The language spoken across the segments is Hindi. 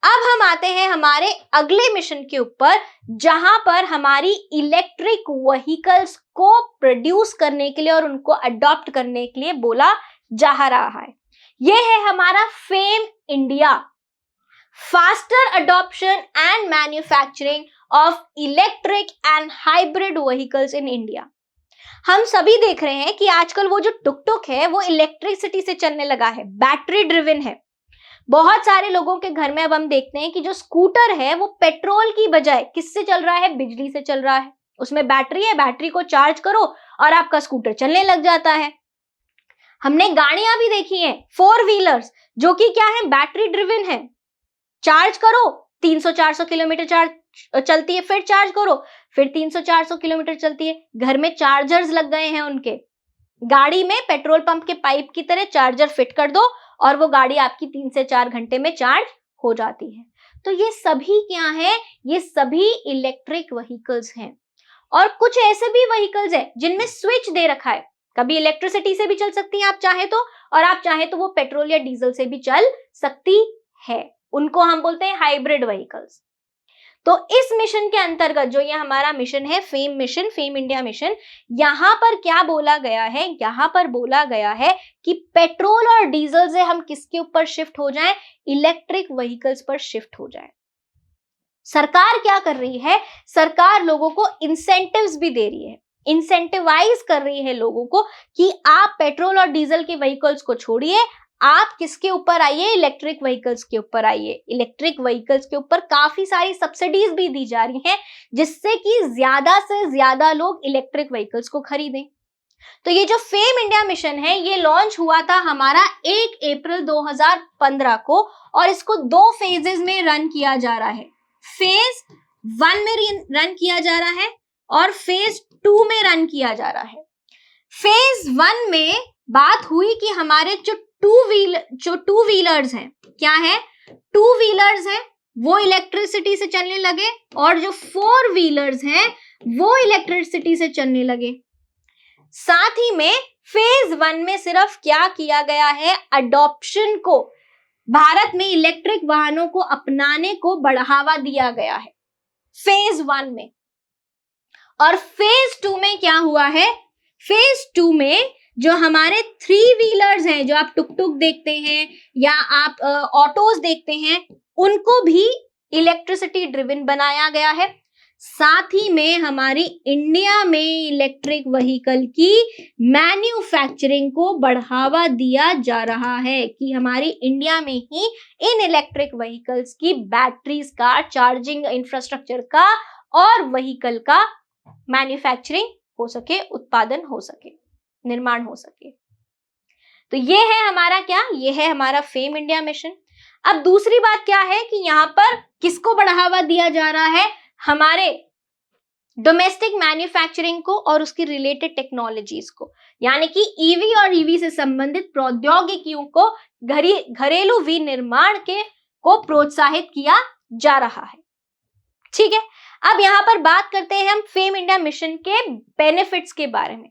अब हम आते हैं हमारे अगले मिशन के ऊपर, जहां पर हमारी इलेक्ट्रिक व्हीकल्स को प्रोड्यूस करने के लिए और उनको अडॉप्ट करने के लिए बोला जा रहा है। यह है हमारा fame India, faster adoption and manufacturing of electric and hybrid vehicles in India. हम सभी देख रहे हैं कि आजकल वो जो टुक टुक है वो इलेक्ट्रिसिटी से चलने लगा है, बैटरी ड्रिवन है। बहुत सारे लोगों के घर में अब हम देखते हैं कि जो स्कूटर है वो पेट्रोल की बजाय किससे चल रहा है, बिजली से चल रहा है। उसमें बैटरी है, बैटरी को चार्ज करो और आपका स्कूटर चलने लग जाता है। हमने गाड़ियां भी देखी हैं, 4 व्हीलर्स, जो कि क्या है, बैटरी ड्रिवन है। चार्ज करो, 300-400 किलोमीटर चार्ज चलती है, फिर चार्ज करो, फिर 300-400 किलोमीटर चलती है। घर में चार्जर्स लग गए हैं उनके। गाड़ी में पेट्रोल पंप के पाइप की तरह चार्जर फिट कर दो और वो गाड़ी आपकी 3 से 4 घंटे में चार्ज हो जाती है। तो ये सभी क्या है, ये सभी इलेक्ट्रिक व्हीकल्स हैं। और कुछ ऐसे भी व्हीकल्स हैं जिनमें स्विच दे रखा है, कभी इलेक्ट्रिसिटी से भी चल सकती है आप चाहे तो, और आप चाहे तो वो पेट्रोल या डीजल से भी चल सकती है। उनको हम बोलते हैं हाइब्रिड व्हीकल्स। तो इस मिशन के अंतर्गत जो ये हमारा मिशन है, fame mission, fame India mission, यहां पर क्या बोला गया है, यहां पर बोला गया है कि पेट्रोल और डीजल से हम किसके ऊपर शिफ्ट हो जाएं, इलेक्ट्रिक व्हीकल्स पर शिफ्ट हो जाएं। सरकार क्या कर रही है, सरकार लोगों को इंसेंटिव्स भी दे रही है, इंसेंटिवाइज कर रही है लोगों को कि आप पेट्रोल और डीजल के व्हीकल्स को छोड़िए, आप किसके ऊपर आइए, इलेक्ट्रिक व्हीकल्स के ऊपर आइए। इलेक्ट्रिक व्हीकल्स के ऊपर काफी सारी सब्सिडीज भी दी जा रही हैं, जिससे कि ज्यादा से ज्यादा लोग इलेक्ट्रिक व्हीकल्स को खरीदें। तो ये जो फेम इंडिया मिशन है ये लॉन्च हुआ था हमारा 1 अप्रैल 2015 को, और इसको 2 फेजेस में रन किया जा रहा है। फेज 1 में रन किया जा रहा है और फेज 2 में रन किया जा रहा है। फेज 1 में बात हुई कि हमारे जो टू व्हीलर्स हैं, क्या है, 2 व्हीलर्स हैं, वो इलेक्ट्रिसिटी से चलने लगे, और जो 4 व्हीलर्स हैं वो इलेक्ट्रिसिटी से चलने लगे। साथ ही में फेज 1 में सिर्फ क्या किया गया है, अडॉप्शन को, भारत में इलेक्ट्रिक वाहनों को अपनाने को बढ़ावा दिया गया है फेज 1 में। और फेज 2 में क्या हुआ है, फेज 2 में जो हमारे 3 व्हीलर्स हैं, जो आप टुक टुक देखते हैं या आप ऑटोज देखते हैं, उनको भी इलेक्ट्रिसिटी ड्रिवन बनाया गया है। साथ ही में हमारी इंडिया में इलेक्ट्रिक व्हीकल की मैन्युफैक्चरिंग को बढ़ावा दिया जा रहा है कि हमारी इंडिया में ही इन इलेक्ट्रिक व्हीकल्स की बैटरीज का, चार्जिंग इंफ्रास्ट्रक्चर का और व्हीकल का मैन्युफैक्चरिंग हो सके, उत्पादन हो सके, निर्माण हो सके। तो ये है हमारा क्या, ये है हमारा फेम इंडिया मिशन। अब दूसरी बात क्या है कि यहाँ पर किसको बढ़ावा दिया जा रहा है, हमारे डोमेस्टिक मैन्युफैक्चरिंग को और उसकी रिलेटेड टेक्नोलॉजीज को, यानी कि ईवी और ईवी से संबंधित प्रौद्योगिकियों को, घरेलू विनिर्माण के को प्रोत्साहित किया जा रहा है। ठीक है, अब यहाँ पर बात करते हैं हम फेम इंडिया मिशन के बेनिफिट्स के बारे में।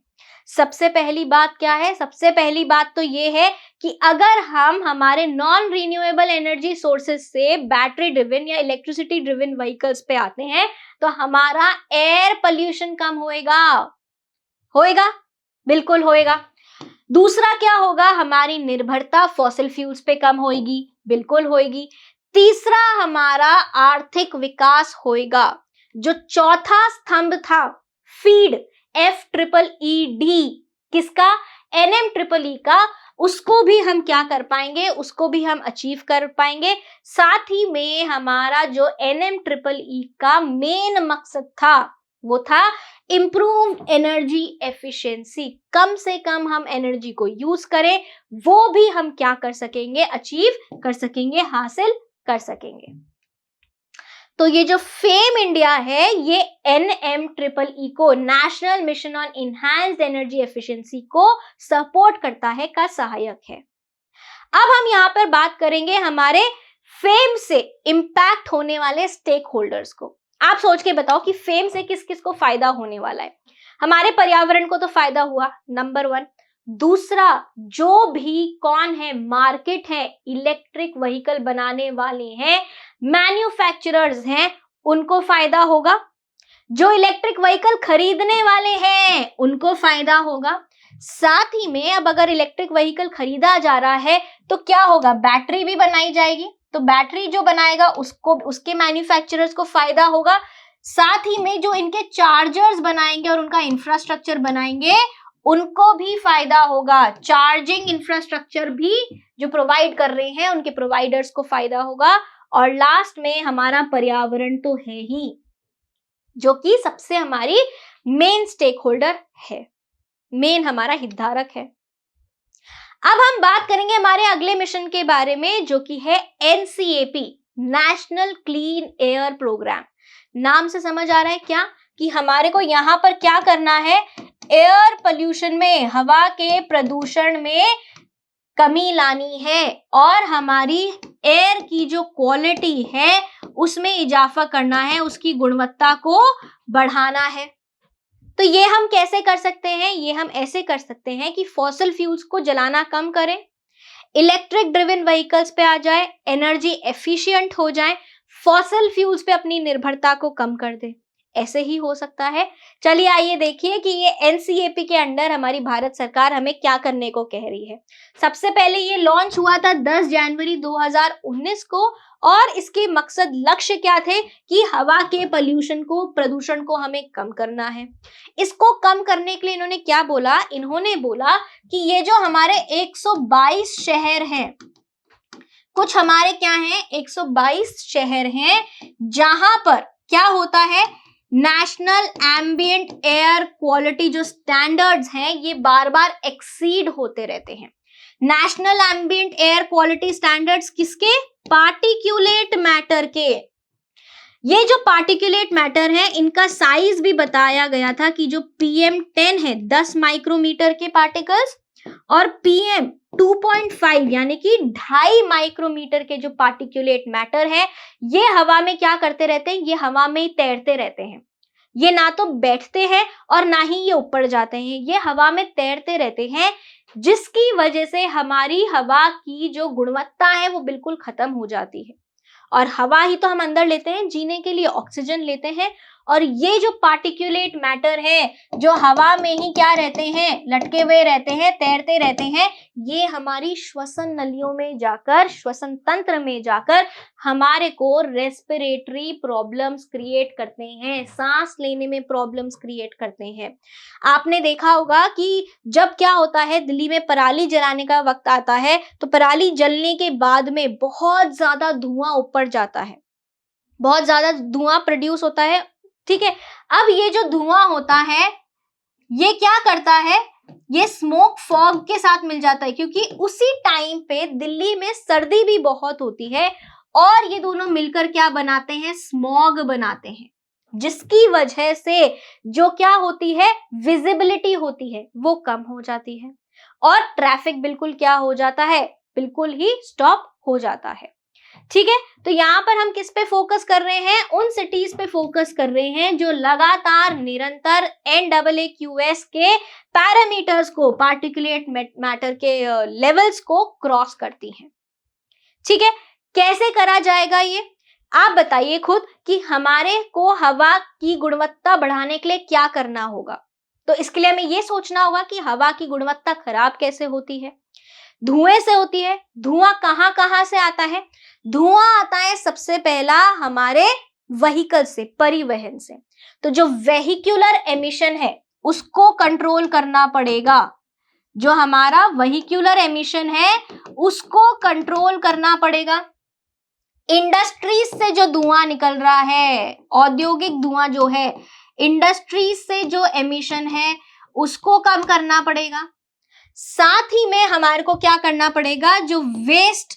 सबसे पहली बात क्या है, सबसे पहली बात तो ये है कि अगर हम हमारे नॉन रिन्यूएबल एनर्जी सोर्सेज से बैटरी ड्रिवन या इलेक्ट्रिसिटी ड्रिवन व्हीकल्स पे आते हैं तो हमारा एयर पोल्यूशन कम होएगा, होएगा, बिल्कुल होएगा। दूसरा क्या होगा, हमारी निर्भरता फॉसिल फ्यूल्स पे कम होएगी, बिल्कुल होएगी। तीसरा हमारा आर्थिक विकास होएगा। जो चौथा स्तंभ था, फीड, FEED, किसका, NMEEE का, उसको भी हम क्या कर पाएंगे, उसको भी हम अचीव कर पाएंगे। साथ ही में हमारा जो NMEEE का मेन मकसद था वो था इम्प्रूव एनर्जी एफिशिएंसी, कम से कम हम एनर्जी को यूज करें, वो भी हम क्या कर सकेंगे, अचीव कर सकेंगे, हासिल कर सकेंगे। तो ये जो फेम इंडिया है ये NMEEE को, national mission on enhanced energy efficiency को सपोर्ट करता है, का सहायक है। अब हम यहाँ पर बात करेंगे हमारे फेम से इंपैक्ट होने वाले स्टेक होल्डर्स को। आप सोच के बताओ कि फेम से किस किस को फायदा होने वाला है। हमारे पर्यावरण को तो फायदा हुआ, नंबर 1। दूसरा, जो भी कौन है, मार्केट है, इलेक्ट्रिक व्हीकल बनाने वाले हैं, मैन्युफैक्चरर्स हैं, उनको फायदा होगा। जो इलेक्ट्रिक व्हीकल खरीदने वाले हैं उनको फायदा होगा। साथ ही में अब अगर इलेक्ट्रिक व्हीकल खरीदा जा रहा है तो क्या होगा, बैटरी भी बनाई जाएगी, तो बैटरी जो बनाएगा उसको, उसके मैन्युफैक्चरर्स को फायदा होगा। साथ ही में जो इनके चार्जर्स बनाएंगे और उनका इंफ्रास्ट्रक्चर बनाएंगे उनको भी फायदा होगा। चार्जिंग इंफ्रास्ट्रक्चर भी जो प्रोवाइड कर रहे हैं उनके प्रोवाइडर्स को फायदा होगा। और लास्ट में हमारा पर्यावरण तो है ही, जो कि सबसे हमारी मेन स्टेक होल्डर है, मेन हमारा हितधारक है। अब हम बात करेंगे हमारे अगले मिशन के बारे में, जो कि है NCAP, national clean air programme. नाम से समझ आ रहा है क्या कि हमारे को यहाँ पर क्या करना है, एयर पोल्यूशन में, हवा के प्रदूषण में कमी लानी है और हमारी एयर की जो क्वालिटी है उसमें इजाफा करना है, उसकी गुणवत्ता को बढ़ाना है। तो ये हम कैसे कर सकते हैं, ये हम ऐसे कर सकते हैं कि फॉसिल फ्यूल्स को जलाना कम करें, इलेक्ट्रिक ड्रिवन व्हीकल्स पे आ जाए, एनर्जी एफिशिएंट हो जाए, फॉसिल फ्यूल्स पे अपनी निर्भरता को कम कर दे। ऐसे ही हो सकता है। चलिए आइए देखिए कि ये NCAP के अंडर हमारी भारत सरकार हमें क्या करने को कह रही है। सबसे पहले ये लॉन्च हुआ था 10 जनवरी 2019 को और इसके मकसद, लक्ष्य क्या थे कि हवा के पोल्यूशन को, प्रदूषण को हमें कम करना है। इसको कम करने के लिए इन्होंने क्या बोला, इन्होंने बोला कि ये जो हमारे 122 शहर हैं, कुछ हमारे क्या हैं, 122 शहर हैं जहां पर क्या होता है, नेशनल एम्बिएंट एयर क्वालिटी जो स्टैंडर्ड्स हैं ये बार बार एक्सीड होते रहते हैं। National ambient air quality standards किसके, पार्टिकुलेट मैटर के। ये जो पार्टिकुलेट मैटर है इनका साइज भी बताया गया था कि जो PM10 है 10 माइक्रोमीटर के पार्टिकल्स और PM 2.5 यानी कि 2.5 माइक्रोमीटर के जो पार्टिकुलेट मैटर है ये हवा में क्या करते रहते हैं, ये हवा में ही तैरते रहते हैं। ये ना तो बैठते हैं और ना ही ये ऊपर जाते हैं, ये हवा में तैरते रहते हैं, जिसकी वजह से हमारी हवा की जो गुणवत्ता है वो बिल्कुल खत्म हो जाती है। और हवा ही तो हम अंदर लेते हैं, जीने के लिए ऑक्सीजन लेते हैं, और ये जो पार्टिकुलेट मैटर है जो हवा में ही क्या रहते हैं, लटके हुए रहते हैं, तैरते रहते हैं, ये हमारी श्वसन नलियों में जाकर, श्वसन तंत्र में जाकर हमारे को रेस्पिरेटरी प्रॉब्लम्स क्रिएट करते हैं, सांस लेने में प्रॉब्लम्स क्रिएट करते हैं। आपने देखा होगा कि जब क्या होता है, दिल्ली में पराली जलाने का वक्त आता है तो पराली जलने के बाद में बहुत ज्यादा धुआं ऊपर जाता है, बहुत ज्यादा धुआं प्रोड्यूस होता है, ठीक है। अब ये जो धुआं होता है ये क्या करता है, ये स्मोक फॉग के साथ मिल जाता है, क्योंकि उसी टाइम पे दिल्ली में सर्दी भी बहुत होती है और ये दोनों मिलकर क्या बनाते हैं, स्मॉग बनाते हैं, जिसकी वजह से जो क्या होती है, विजिबिलिटी होती है वो कम हो जाती है और ट्रैफिक बिल्कुल क्या हो जाता है, बिल्कुल ही स्टॉप हो जाता है। ठीक है, तो यहाँ पर हम किस पे फोकस कर रहे हैं, उन सिटीज पे फोकस कर रहे हैं जो लगातार निरंतर NAAQS के पैरामीटर्स को, पार्टिकुलेट मैटर के लेवल्स को क्रॉस करती हैं। ठीक है, कैसे करा जाएगा ये आप बताइए खुद कि हमारे को हवा की गुणवत्ता बढ़ाने के लिए क्या करना होगा। तो इसके लिए हमें ये सोचना होगा कि हवा की गुणवत्ता खराब कैसे होती है, धुएं से होती है। धुआं कहां कहां से आता है, धुआं आता है सबसे पहला हमारे व्हीकल से, परिवहन से। तो जो वेहिकुलर एमिशन है उसको कंट्रोल करना पड़ेगा, जो हमारा वेहिकुलर एमिशन है उसको कंट्रोल करना पड़ेगा। इंडस्ट्रीज से जो धुआं निकल रहा है, औद्योगिक धुआं जो है, इंडस्ट्रीज से जो एमिशन है उसको कम करना पड़ेगा। साथ ही में हमारे को क्या करना पड़ेगा, जो वेस्ट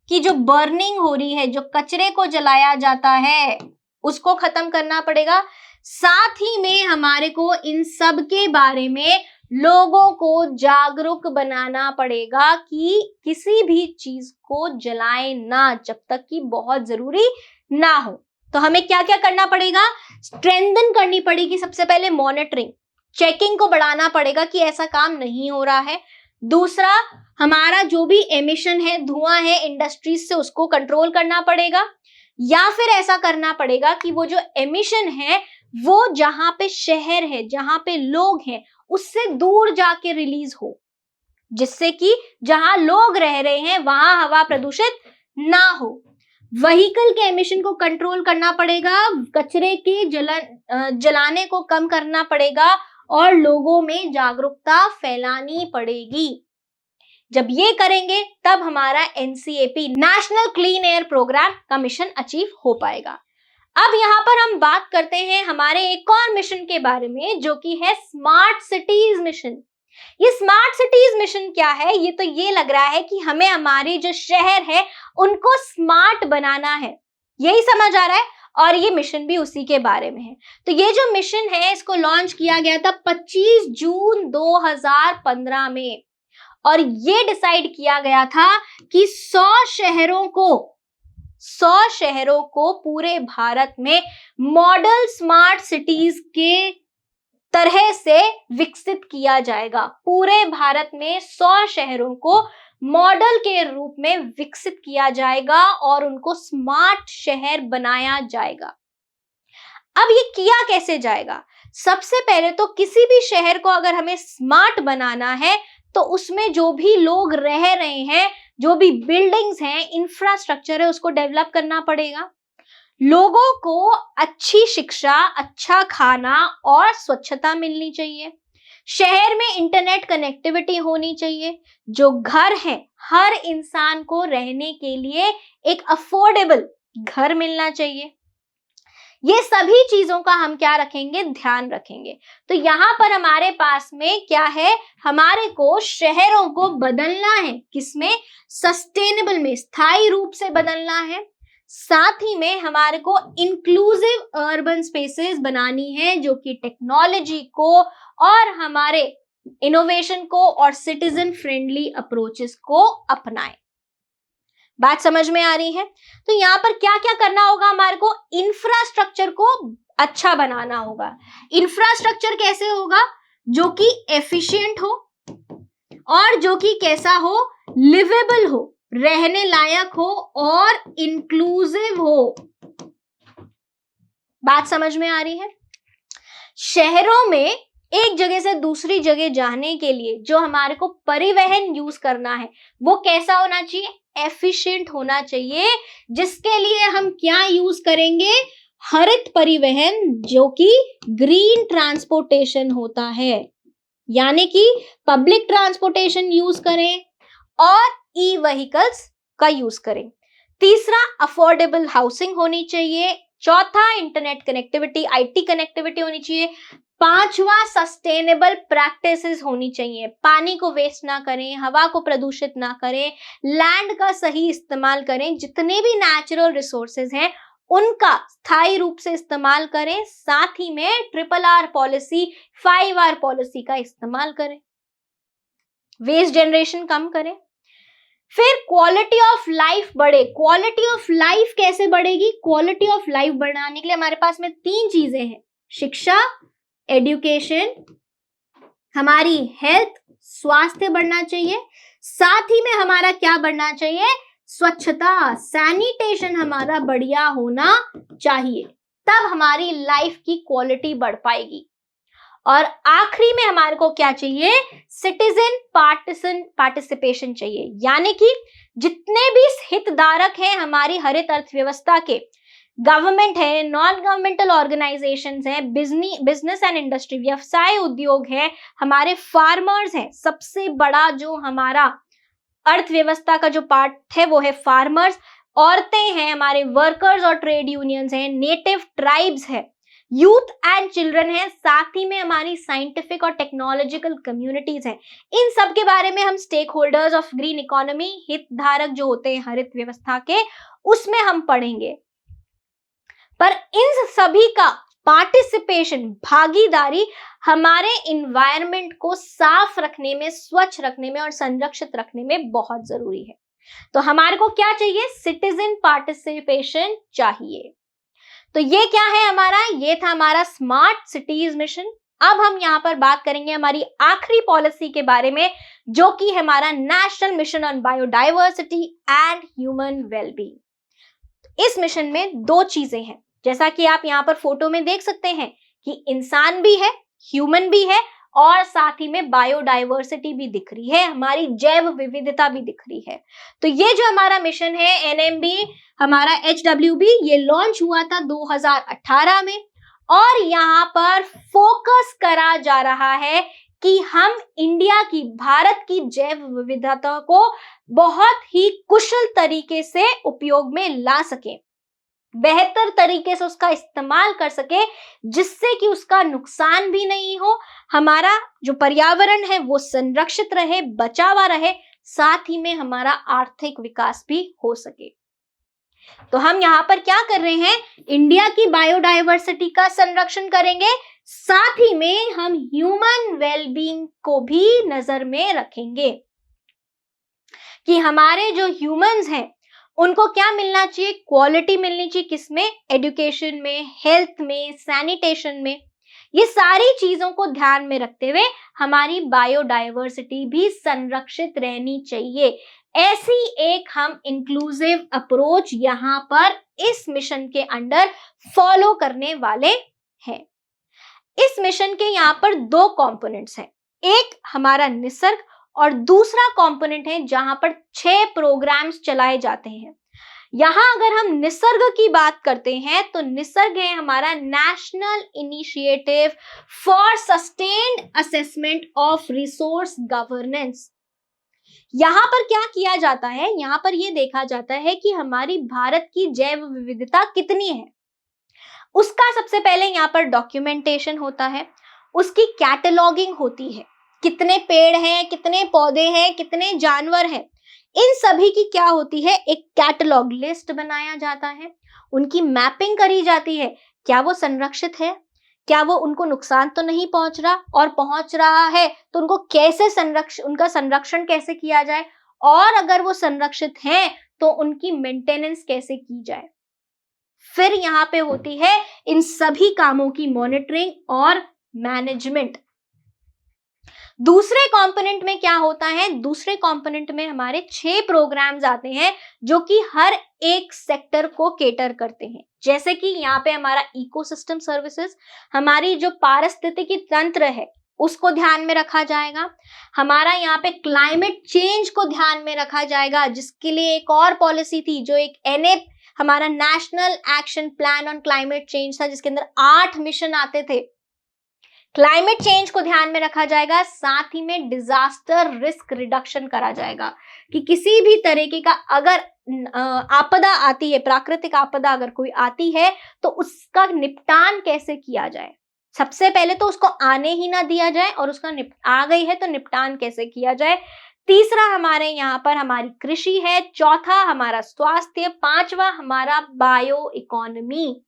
की जो बर्निंग हो रही है, जो कचरे को जलाया जाता है उसको खत्म करना पड़ेगा। साथ ही में हमारे को इन सब के बारे में लोगों को जागरूक बनाना पड़ेगा कि किसी भी चीज को जलाएं ना जब तक कि बहुत जरूरी ना हो। तो हमें क्या क्या करना पड़ेगा, स्ट्रेंथन करनी पड़ेगी सबसे पहले मॉनिटरिंग, चेकिंग को बढ़ाना पड़ेगा कि ऐसा काम नहीं हो रहा है। दूसरा, हमारा जो भी एमिशन है, धुआं है इंडस्ट्रीज से, उसको कंट्रोल करना पड़ेगा, या फिर ऐसा करना पड़ेगा कि वो जो एमिशन है वो जहां पे शहर है, जहां पे लोग हैं, उससे दूर जाके रिलीज हो, जिससे कि जहां लोग रह रहे हैं वहां हवा प्रदूषित ना हो। व्हीकल के एमिशन को कंट्रोल करना पड़ेगा, कचरे के जलाने को कम करना पड़ेगा और लोगों में जागरूकता फैलानी पड़ेगी। जब ये करेंगे तब हमारा NCAP national clean air programme का मिशन अचीव हो पाएगा। अब यहाँ पर हम बात करते हैं हमारे एक और मिशन के बारे में, जो कि है स्मार्ट सिटीज मिशन। ये स्मार्ट सिटीज मिशन क्या है? ये तो ये लग रहा है कि हमें हमारे जो शहर है उनको स्मार्ट बनाना है, यही समझ आ रहा है, और ये मिशन भी उसी के बारे में है। तो ये जो मिशन है इसको लॉन्च किया गया था 25 जून 2015 में, और ये डिसाइड किया गया था कि 100 शहरों को पूरे भारत में मॉडल स्मार्ट सिटीज के तरह से विकसित किया जाएगा। पूरे भारत में 100 शहरों को मॉडल के रूप में विकसित किया जाएगा और उनको स्मार्ट शहर बनाया जाएगा। अब ये किया कैसे जाएगा? सबसे पहले तो किसी भी शहर को अगर हमें स्मार्ट बनाना है तो उसमें जो भी लोग रह रहे हैं, जो भी बिल्डिंग्स हैं, इंफ्रास्ट्रक्चर है, उसको डेवलप करना पड़ेगा। लोगों को अच्छी शिक्षा, अच्छा खाना और स्वच्छता मिलनी चाहिए। शहर में इंटरनेट कनेक्टिविटी होनी चाहिए। जो घर है, हर इंसान को रहने के लिए एक अफोर्डेबल घर मिलना चाहिए। ये सभी चीजों का हम क्या रखेंगे? ध्यान रखेंगे। तो यहाँ पर हमारे पास में क्या है? हमारे को शहरों को बदलना है। किसमें? सस्टेनेबल में, स्थायी रूप से बदलना है। साथ ही में हमारे को इंक्लूसिव अर्बन स्पेसेस बनानी है, जो कि टेक्नोलॉजी को और हमारे इनोवेशन को और सिटीजन फ्रेंडली अप्रोचेस को अपनाए। बात समझ में आ रही है? तो यहाँ पर क्या क्या करना होगा? हमारे को इंफ्रास्ट्रक्चर को अच्छा बनाना होगा। इंफ्रास्ट्रक्चर कैसे होगा? जो कि एफिशिएंट हो और जो कि कैसा हो? लिवेबल हो, रहने लायक हो और इंक्लूसिव हो। बात समझ में आ रही है? शहरों में एक जगह से दूसरी जगह जाने के लिए जो हमारे को परिवहन यूज करना है वो कैसा होना चाहिए? एफिशिएंट होना चाहिए, जिसके लिए हम क्या यूज करेंगे? हरित परिवहन, जो कि ग्रीन ट्रांसपोर्टेशन होता है, यानी कि पब्लिक ट्रांसपोर्टेशन यूज करें और ई व्हीकल्स का यूज करें। तीसरा, अफोर्डेबल हाउसिंग होनी चाहिए। चौथा, इंटरनेट कनेक्टिविटी, आईटी कनेक्टिविटी होनी चाहिए। पांचवा, सस्टेनेबल प्रैक्टिसेस होनी चाहिए। पानी को वेस्ट ना करें, हवा को प्रदूषित ना करें, लैंड का सही इस्तेमाल करें, जितने भी नेचुरल रिसोर्सेज हैं उनका स्थायी रूप से इस्तेमाल करें। साथ ही में RRR पॉलिसी, 5R पॉलिसी का इस्तेमाल करें। वेस्ट जनरेशन कम करें। फिर क्वालिटी ऑफ लाइफ बढ़े। क्वालिटी ऑफ लाइफ कैसे बढ़ेगी? क्वालिटी ऑफ लाइफ बढ़ाने के लिए हमारे पास में 3 चीजें हैं: शिक्षा, एजुकेशन, हमारी हेल्थ, स्वास्थ्य बढ़ना चाहिए। साथ ही में हमारा क्या बढ़ना चाहिए? स्वच्छता, सैनिटेशन हमारा बढ़िया होना चाहिए। तब हमारी लाइफ की क्वालिटी बढ़ पाएगी। और आखिरी में हमारे को क्या चाहिए? सिटीजन पार्टिसिपेशन चाहिए, यानी कि जितने भी हितधारक हैं हमारी हरित अर्थव्यवस्था के, गवर्नमेंट है, नॉन गवर्नमेंटल ऑर्गेनाइजेशंस हैं, बिजनेस एंड इंडस्ट्री, व्यवसाय उद्योग है, हमारे फार्मर्स हैं। सबसे बड़ा जो हमारा अर्थव्यवस्था का जो पार्ट है वो है फार्मर्स। औरतें हैं, हमारे वर्कर्स और ट्रेड यूनियंस हैं, नेटिव ट्राइब्स है, यूथ एंड चिल्ड्रन है, साथ ही में हमारी साइंटिफिक और टेक्नोलॉजिकल कम्युनिटीज हैं। इन सब के बारे में हम stakeholders of green economy, हितधारक जो होते हैं हरित व्यवस्था के, उसमें हम पढ़ेंगे। पर इन सभी का पार्टिसिपेशन, भागीदारी हमारे इन्वायरमेंट को साफ रखने में, स्वच्छ रखने में और संरक्षित रखने में बहुत जरूरी है। तो हमारे को क्या चाहिए? सिटीजन पार्टिसिपेशन चाहिए। तो ये क्या है हमारा? ये था हमारा स्मार्ट सिटीज मिशन। अब हम यहाँ पर बात करेंगे हमारी आखिरी पॉलिसी के बारे में, जो कि हमारा national mission on biodiversity and human wellbeing. इस मिशन में दो चीजें हैं, जैसा कि आप यहाँ पर फोटो में देख सकते हैं कि इंसान भी है, ह्यूमन भी है, और साथ ही में बायोडाइवर्सिटी भी दिख रही है, हमारी जैव विविधता भी दिख रही है। तो ये जो हमारा मिशन है एनएमबी, हमारा HWB, ये लॉन्च हुआ था 2018 में, और यहाँ पर फोकस करा जा रहा है कि हम इंडिया की, भारत की जैव विविधता को बहुत ही कुशल तरीके से उपयोग में ला सके, बेहतर तरीके से उसका इस्तेमाल कर सके, जिससे कि उसका नुकसान भी नहीं हो, हमारा जो पर्यावरण है वो संरक्षित रहे, बचा हुआ रहे, साथ ही में हमारा आर्थिक विकास भी हो सके। तो हम यहाँ पर क्या कर रहे हैं, इंडिया की बायोडाइवर्सिटी का संरक्षण करेंगे, साथ ही में हम ह्यूमन वेलबींग को भी नजर में रखेंगे कि हमारे जो ह्यूमंस हैं उनको क्या मिलना चाहिए, क्वालिटी मिलनी चाहिए, किसमें, एजुकेशन में, हेल्थ में, सैनिटेशन में। ये सारी चीजों को ध्यान में रखते हुए हमारी बायोडाइवर्सिटी भी संरक्षित रहनी चाहिए। ऐसी एक हम इंक्लूसिव अप्रोच यहाँ पर इस मिशन के अंडर फॉलो करने वाले हैं। इस मिशन के यहाँ पर दो कंपोनेंट्स हैं, एक हमारा निसर्ग और दूसरा कंपोनेंट है जहां पर 6 प्रोग्राम्स चलाए जाते हैं। यहां अगर हम निसर्ग की बात करते हैं तो निसर्ग है हमारा national initiative for sustained assessment of resource governance. यहां पर क्या किया जाता है, यहां पर यह देखा जाता है कि हमारी भारत की जैव विविधता कितनी है, उसका सबसे पहले यहाँ पर डॉक्यूमेंटेशन होता है, उसकी कैटलॉगिंग होती है, कितने पेड़ हैं, कितने पौधे हैं, कितने जानवर हैं, इन सभी की क्या होती है, एक कैटलॉग लिस्ट बनाया जाता है, उनकी मैपिंग करी जाती है, क्या वो संरक्षित है, क्या वो उनको नुकसान तो नहीं पहुंच रहा, और पहुंच रहा है तो उनको कैसे उनका संरक्षण कैसे किया जाए, और अगर वो संरक्षित हैं तो उनकी मेंटेनेंस कैसे की जाए। फिर यहाँ पे होती है इन सभी कामों की मॉनिटरिंग और मैनेजमेंट। दूसरे कंपोनेंट में क्या होता है, दूसरे कंपोनेंट में हमारे 6 प्रोग्राम्स आते हैं जो कि हर एक सेक्टर को केटर करते हैं। जैसे कि यहाँ पे हमारा इकोसिस्टम सर्विसेज, हमारी जो पारिस्थितिकी तंत्र है उसको ध्यान में रखा जाएगा, हमारा यहाँ पे क्लाइमेट चेंज को ध्यान में रखा जाएगा, जिसके लिए एक और पॉलिसी थी जो एक NAP, हमारा national action plan on climate change था, जिसके अंदर 8 मिशन आते थे। क्लाइमेट चेंज को ध्यान में रखा जाएगा, साथ ही में डिजास्टर रिस्क रिडक्शन करा जाएगा कि किसी भी तरीके का अगर आपदा आती है, प्राकृतिक आपदा अगर कोई आती है तो उसका निपटान कैसे किया जाए। सबसे पहले तो उसको आने ही ना दिया जाए, और उसका आ गई है तो निपटान कैसे किया जाए। तीसरा हमारे यहाँ पर हमारी कृषि है, चौथा हमारा स्वास्थ्य, पांचवा हमारा बायो इकोनॉमी,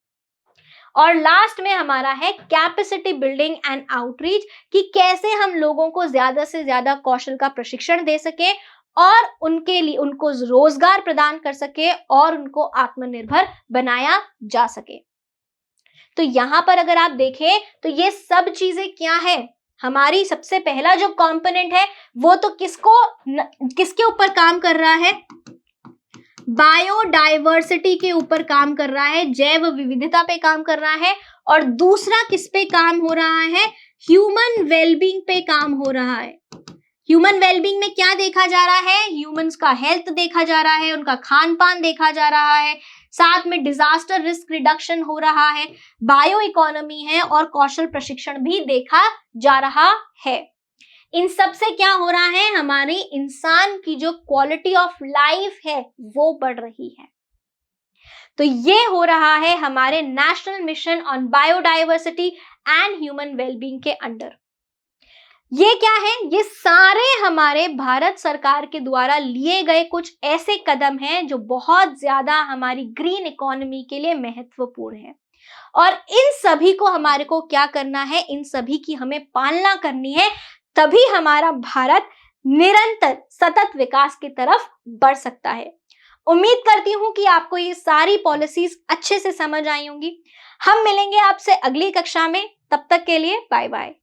और लास्ट में हमारा है कैपेसिटी बिल्डिंग एंड आउटरीच, कि कैसे हम लोगों को ज्यादा से ज्यादा कौशल का प्रशिक्षण दे सके और उनके लिए उनको रोजगार प्रदान कर सके और उनको आत्मनिर्भर बनाया जा सके। तो यहाँ पर अगर आप देखें तो ये सब चीजें क्या है, हमारी सबसे पहला जो कंपोनेंट है वो तो किसके ऊपर काम कर रहा है, बायोडाइवर्सिटी के ऊपर काम कर रहा है, जैव विविधता पे काम कर रहा है, और दूसरा किस पे काम हो रहा है, ह्यूमन वेलबींग पे काम हो रहा है। ह्यूमन वेलबींग में क्या देखा जा रहा है, ह्यूमंस का हेल्थ देखा जा रहा है, उनका खान पान देखा जा रहा है, साथ में डिजास्टर रिस्क रिडक्शन हो रहा है, बायो इकोनॉमी है, और कौशल प्रशिक्षण भी देखा जा रहा है। इन सब से क्या हो रहा है, हमारे इंसान की जो क्वालिटी ऑफ लाइफ है वो बढ़ रही है। तो ये हो रहा है हमारे national mission on biodiversity and human wellbeing के अंडर। ये क्या है, ये सारे हमारे भारत सरकार के द्वारा लिए गए कुछ ऐसे कदम हैं जो बहुत ज्यादा हमारी ग्रीन इकोनॉमी के लिए महत्वपूर्ण है, और इन सभी को हमारे को क्या करना है, इन सभी की हमें पालना करनी है, तभी हमारा भारत निरंतर सतत विकास की तरफ बढ़ सकता है। उम्मीद करती हूं कि आपको ये सारी पॉलिसीज अच्छे से समझ आई होंगी। हम मिलेंगे आपसे अगली कक्षा में। तब तक के लिए बाय बाय।